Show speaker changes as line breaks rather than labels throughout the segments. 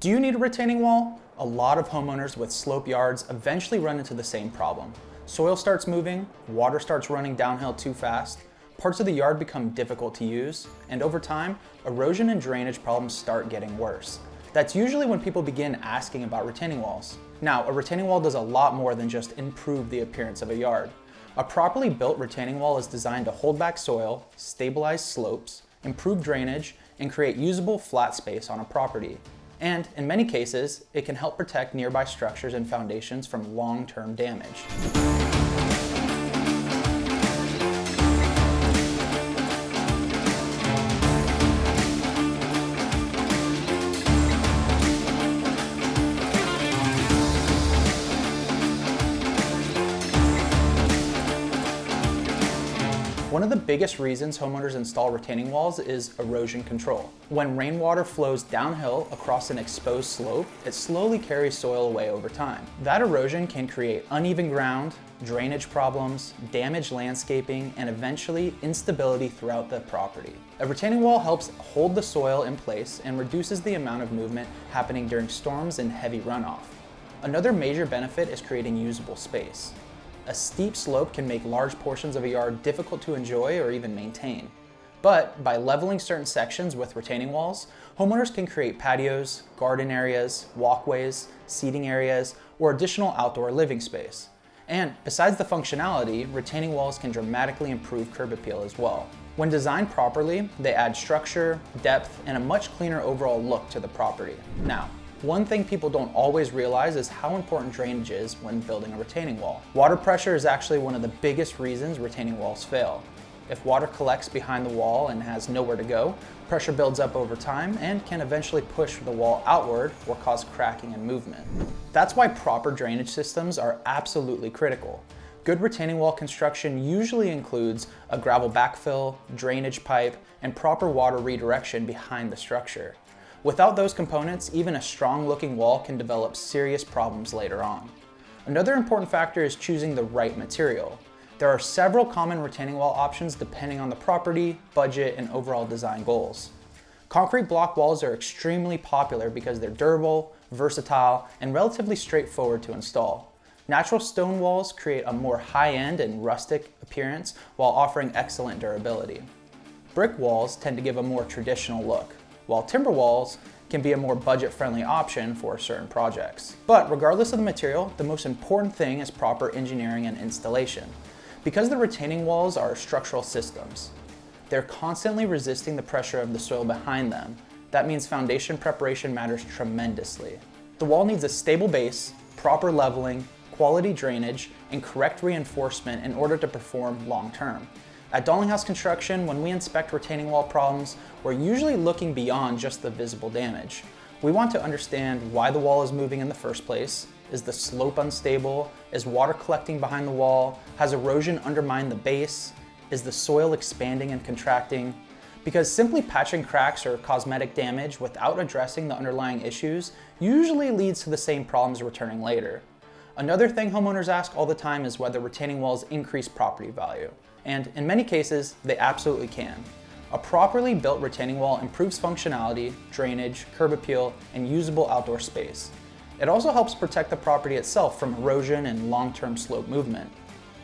Do you need a retaining wall? A lot of homeowners with slope yards eventually run into the same problem. Soil starts moving, water starts running downhill too fast, parts of the yard become difficult to use, and over time, erosion and drainage problems start getting worse. That's usually when people begin asking about retaining walls. Now, a retaining wall does a lot more than just improve the appearance of a yard. A properly built retaining wall is designed to hold back soil, stabilize slopes, improve drainage, and create usable flat space on a property. And in many cases, it can help protect nearby structures and foundations from long-term damage. One of the biggest reasons homeowners install retaining walls is erosion control. When rainwater flows downhill across an exposed slope, it slowly carries soil away over time. That erosion can create uneven ground, drainage problems, damaged landscaping, and eventually instability throughout the property. A retaining wall helps hold the soil in place and reduces the amount of movement happening during storms and heavy runoff. Another major benefit is creating usable space. A steep slope can make large portions of a yard difficult to enjoy or even maintain. But by leveling certain sections with retaining walls, homeowners can create patios, garden areas, walkways, seating areas, or additional outdoor living space. And besides the functionality, retaining walls can dramatically improve curb appeal as well. When designed properly, they add structure, depth, and a much cleaner overall look to the property. Now, one thing people don't always realize is how important drainage is when building a retaining wall. Water pressure is actually one of the biggest reasons retaining walls fail. If water collects behind the wall and has nowhere to go, pressure builds up over time and can eventually push the wall outward or cause cracking and movement. That's why proper drainage systems are absolutely critical. Good retaining wall construction usually includes a gravel backfill, drainage pipe, and proper water redirection behind the structure. Without those components, even a strong-looking wall can develop serious problems later on. Another important factor is choosing the right material. There are several common retaining wall options depending on the property, budget, and overall design goals. Concrete block walls are extremely popular because they're durable, versatile, and relatively straightforward to install. Natural stone walls create a more high-end and rustic appearance while offering excellent durability. Brick walls tend to give a more traditional look, while timber walls can be a more budget-friendly option for certain projects. But regardless of the material, the most important thing is proper engineering and installation. Because the retaining walls are structural systems, they're constantly resisting the pressure of the soil behind them. That means foundation preparation matters tremendously. The wall needs a stable base, proper leveling, quality drainage, and correct reinforcement in order to perform long-term. At Dalinghaus Construction, when we inspect retaining wall problems, we're usually looking beyond just the visible damage. We want to understand why the wall is moving in the first place. Is the slope unstable? Is water collecting behind the wall? Has erosion undermined the base? Is the soil expanding and contracting? Because simply patching cracks or cosmetic damage without addressing the underlying issues usually leads to the same problems returning later. Another thing homeowners ask all the time is whether retaining walls increase property value. And in many cases, they absolutely can. A properly built retaining wall improves functionality, drainage, curb appeal, and usable outdoor space. It also helps protect the property itself from erosion and long-term slope movement.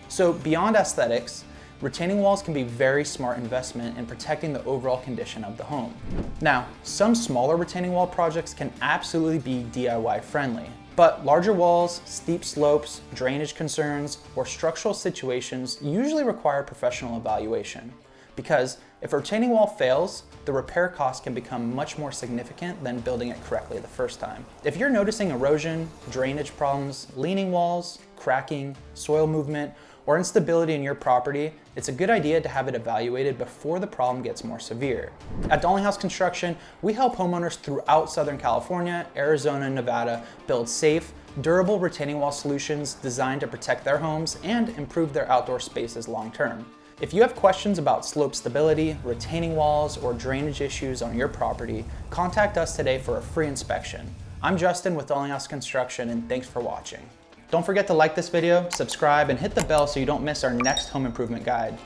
So beyond aesthetics, retaining walls can be a very smart investment in protecting the overall condition of the home. Now, some smaller retaining wall projects can absolutely be DIY friendly. But larger walls, steep slopes, drainage concerns, or structural situations usually require professional evaluation. Because if a retaining wall fails, the repair cost can become much more significant than building it correctly the first time. If you're noticing erosion, drainage problems, leaning walls, cracking, soil movement, or instability in your property, it's a good idea to have it evaluated before the problem gets more severe. At Dalinghaus Construction, we help homeowners throughout Southern California, Arizona, and Nevada build safe, durable retaining wall solutions designed to protect their homes and improve their outdoor spaces long term. If you have questions about slope stability, retaining walls, or drainage issues on your property, contact us today for a free inspection. I'm Justin with Dalinghaus Construction, and thanks for watching. Don't forget to like this video, subscribe, and hit the bell so you don't miss our next home improvement guide.